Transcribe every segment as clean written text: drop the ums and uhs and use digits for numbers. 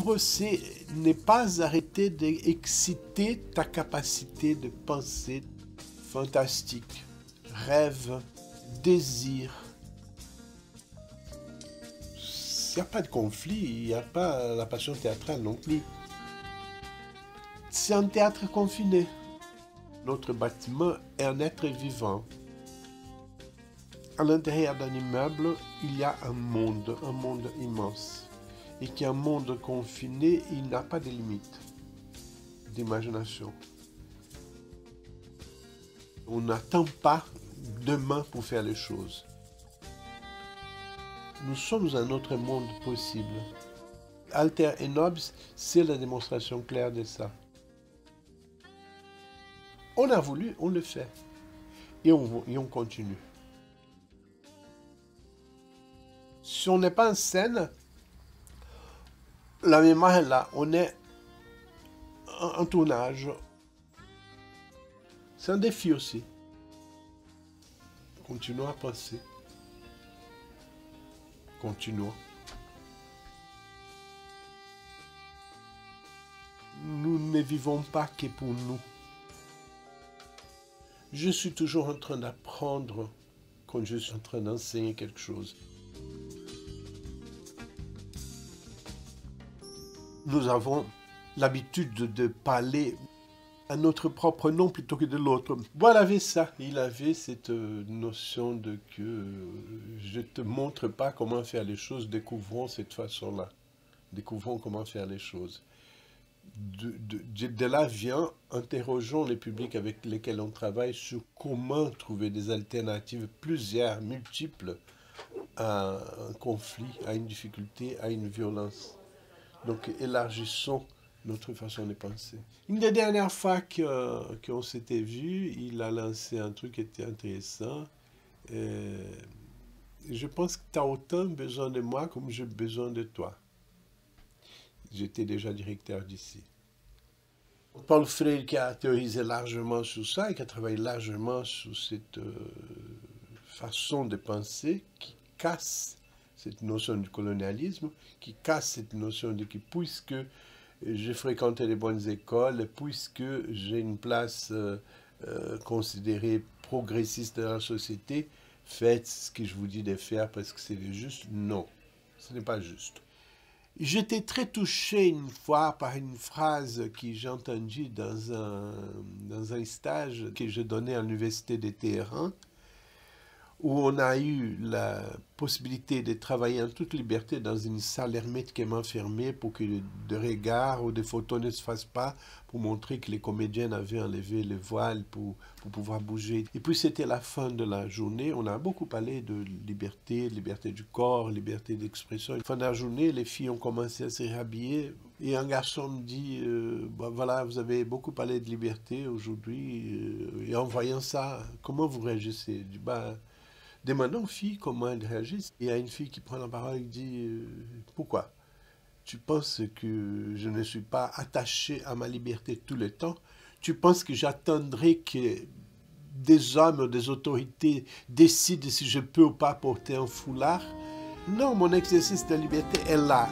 vivre, c'est ne pas arrêter d'exciter ta capacité de penser fantastique, rêve, désir. Il n'y a pas de conflit, il n'y a pas la passion théâtrale non plus. C'est un théâtre confiné. Notre bâtiment est un être vivant. À l'intérieur d'un immeuble, il y a un monde immense. Et qui est un monde confiné, il n'a pas de limite d'imagination. On n'attend pas demain pour faire les choses. Nous sommes un autre monde possible. Alter et Nobis, c'est la démonstration claire de ça. On a voulu, on le fait. Et on continue. Si on n'est pas en scène, la mémoire est là. On est en tournage. C'est un défi aussi. Continuons à penser. Continuons. Nous ne vivons pas que pour nous. Je suis toujours en train d'apprendre quand je suis en train d'enseigner quelque chose. Nous avons l'habitude de parler à notre propre nom plutôt que de l'autre. Boile avait ça. Il avait cette notion de que je ne te montre pas comment faire les choses, découvrons cette façon-là. Découvrons comment faire les choses. De là vient, interrogeons les publics avec lesquels on travaille sur comment trouver des alternatives, plusieurs, multiples, à un conflit, à une difficulté, à une violence. Donc élargissons notre façon de penser. Une des dernières fois qu'on s'était vu, il a lancé un truc qui était intéressant. Je pense que tu as autant besoin de moi comme j'ai besoin de toi. J'étais déjà directeur d'ici. Paul Freire qui a théorisé largement sur ça et qui a travaillé largement sur cette façon de penser qui casse cette notion du colonialisme, qui casse cette notion de que puisque j'ai fréquenté les bonnes écoles, puisque j'ai une place considérée progressiste dans la société, faites ce que je vous dis de faire parce que c'est juste. Non, ce n'est pas juste. J'étais très touché une fois par une phrase que j'ai entendue dans un stage que je donnais à l'université de Téhéran, où on a eu la possibilité de travailler en toute liberté dans une salle hermétiquement fermée pour que de regards ou de photos ne se fassent pas, pour montrer que les comédiennes avaient enlevé le voile pour pouvoir bouger. Et puis c'était la fin de la journée, on a beaucoup parlé de liberté, liberté du corps, liberté d'expression. À la fin de la journée, les filles ont commencé à se réhabiller et un garçon me dit voilà, vous avez beaucoup parlé de liberté aujourd'hui, et en voyant ça, comment vous réagissez? Je dis, demandons aux filles comment elles réagissent. Il y a une fille qui prend la parole et dit pourquoi? Tu penses que je ne suis pas attaché à ma liberté tout le temps? Tu penses que j'attendrai que des hommes ou des autorités décident si je peux ou pas porter un foulard? Non, mon exercice de liberté est là.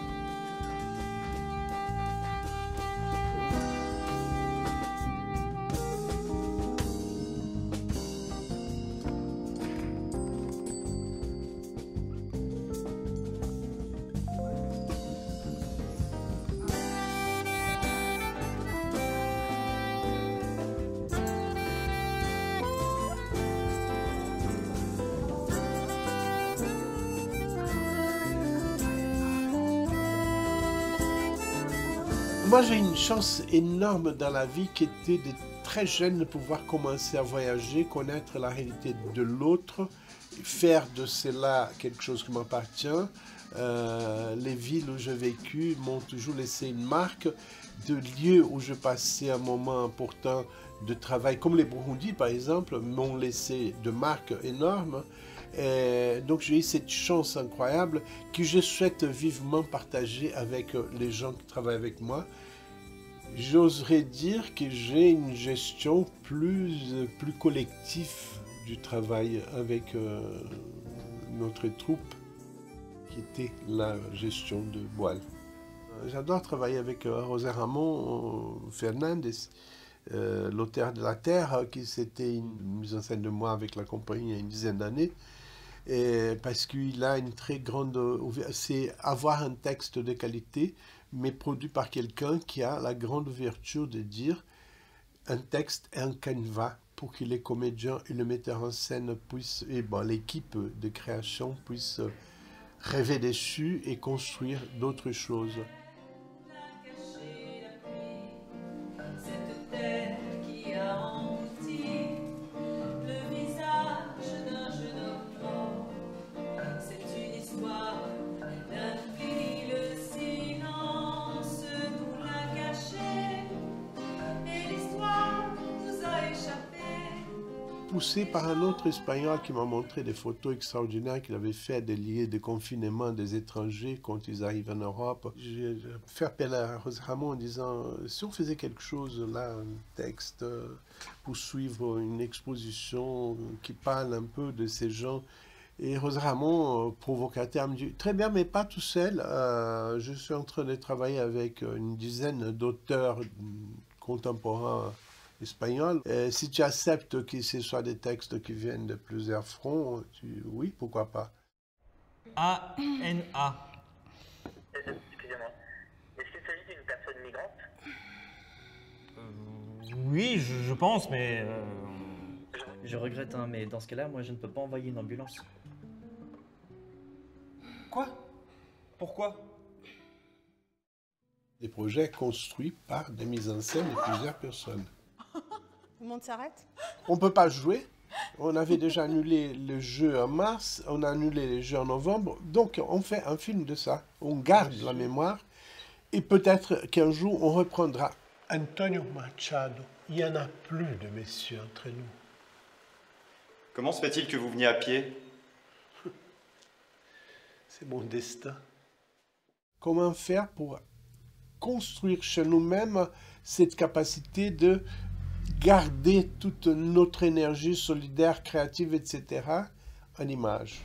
Moi, j'ai une chance énorme dans la vie qui était de très jeune de pouvoir commencer à voyager, connaître la réalité de l'autre, faire de cela quelque chose qui m'appartient. Les villes où j'ai vécu m'ont toujours laissé une marque, de lieux où je passais un moment important de travail, comme les Burundis par exemple, m'ont laissé de marques énormes. Donc j'ai eu cette chance incroyable que je souhaite vivement partager avec les gens qui travaillent avec moi. J'oserais dire que j'ai une gestion plus collective du travail avec notre troupe qui était la gestion de Boile. J'adore travailler avec José Ramón Fernández, l'auteur de La Terre, qui c'était une mise en scène de moi avec la compagnie il y a une dizaine d'années. Parce qu'il a une très grande... C'est avoir un texte de qualité, mais produit par quelqu'un qui a la grande ouverture de dire un texte est un canevas pour que les comédiens et le metteur en scène puissent, et bon, l'équipe de création puisse rêver dessus et construire d'autres choses. Poussé par un autre Espagnol qui m'a montré des photos extraordinaires qu'il avait fait des lieux de confinement des étrangers quand ils arrivent en Europe. J'ai fait appel à José Ramón en disant si on faisait quelque chose là, un texte pour suivre une exposition qui parle un peu de ces gens. Et José Ramón, provocateur, me dit très bien, mais pas tout seul. Je suis en train de travailler avec une dizaine d'auteurs contemporains espagnol. Si tu acceptes que ce soit des textes qui viennent de plusieurs fronts, oui, pourquoi pas. A-N-A. Excusez-moi. Est-ce qu'il s'agit d'une personne migrante? Oui, je pense, mais... Je regrette, hein, mais dans ce cas-là, moi je ne peux pas envoyer une ambulance. Quoi? Pourquoi? Des projets construits par des mises en scène de plusieurs personnes. Tout le monde s'arrête? On ne peut pas jouer. On avait déjà annulé le jeu en mars, on a annulé les jeux en novembre. Donc on fait un film de ça. On garde la mémoire et peut-être qu'un jour on reprendra. Antonio Machado, il n'y en a plus de messieurs entre nous. Comment se fait-il que vous veniez à pied? C'est mon destin. Comment faire pour construire chez nous-mêmes cette capacité de garder toute notre énergie solidaire, créative, etc. en image.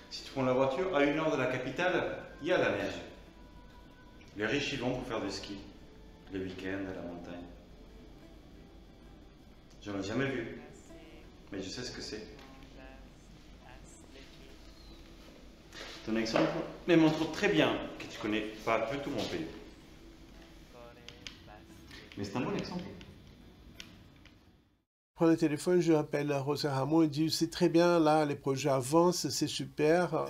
Si tu prends la voiture, à 1 heure de la capitale, il y a la neige. Les riches y vont pour faire du ski, les week-ends à la montagne. J'en ai jamais vu, mais je sais ce que c'est. Ton exemple me montre très bien que tu connais pas un peu tout mon pays. Mais c'est un bon exemple. Je prends le téléphone, je appelle José Ramón et dis c'est très bien, là, les projets avancent, c'est super.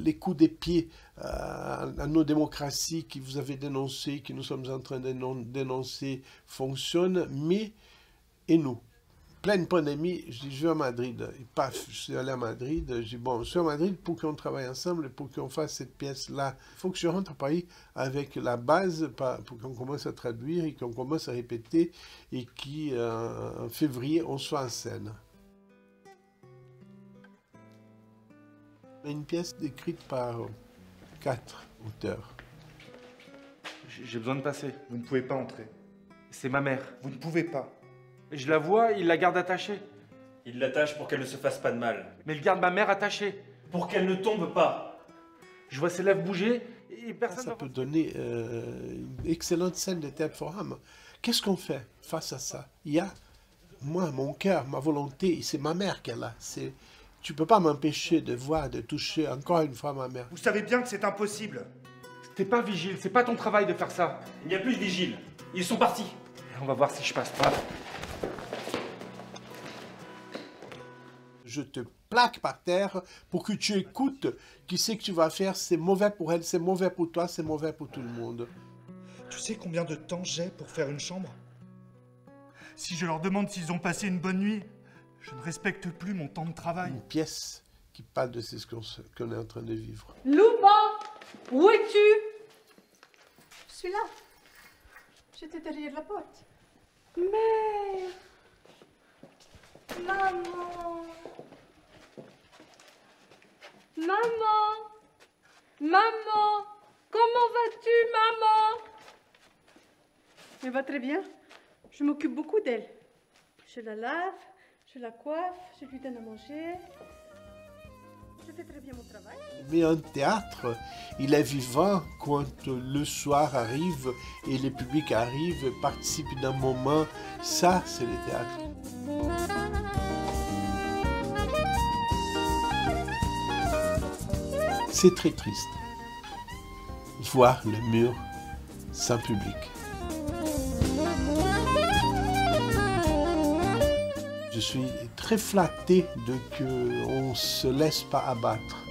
Les coups des pieds à nos démocraties que vous avez dénoncées, que nous sommes en train de dénoncer, fonctionnent, mais et nous? Pleine pandémie, je dis je vais à Madrid. Et paf, je suis allé à Madrid. Je dis bon, je suis à Madrid pour qu'on travaille ensemble et pour qu'on fasse cette pièce-là. Il faut que je rentre à Paris avec la base pour qu'on commence à traduire et qu'on commence à répéter et qu'en février, on soit en scène. Une pièce écrite par 4 auteurs. J'ai besoin de passer. Vous ne pouvez pas entrer. C'est ma mère. Vous ne pouvez pas. Je la vois, il la garde attachée. Il l'attache pour qu'elle ne se fasse pas de mal. Mais il garde ma mère attachée. Pour qu'elle ne tombe pas. Je vois ses lèvres bouger et personne... Ça peut donner une excellente scène de théâtre forum. Qu'est-ce qu'on fait face à ça? Il y a, moi, mon cœur, ma volonté, c'est ma mère qu'elle a. Tu ne peux pas m'empêcher de voir, de toucher encore une fois ma mère. Vous savez bien que c'est impossible. T'es pas vigile, c'est pas ton travail de faire ça. Il n'y a plus de vigile. Ils sont partis. On va voir si je passe pas. Je te plaque par terre pour que tu écoutes qui c'est que tu vas faire, c'est mauvais pour elle, c'est mauvais pour toi, c'est mauvais pour tout le monde. Tu sais combien de temps j'ai pour faire une chambre? Si je leur demande s'ils ont passé une bonne nuit, je ne respecte plus mon temps de travail. Une pièce qui parle de ce qu'on est en train de vivre. Louba, où es-tu? Je suis là. J'étais derrière la porte. Mère! Maman! Maman! Maman! Comment vas-tu, maman? Elle va très bien. Je m'occupe beaucoup d'elle. Je la lave, je la coiffe, je lui donne à manger. Je fais très bien mon travail. Mais un théâtre, il est vivant quand le soir arrive et le public arrive et participe d'un moment. Ça, c'est le théâtre. C'est très triste, voir le mur sans public. Je suis très flatté de qu'on ne se laisse pas abattre.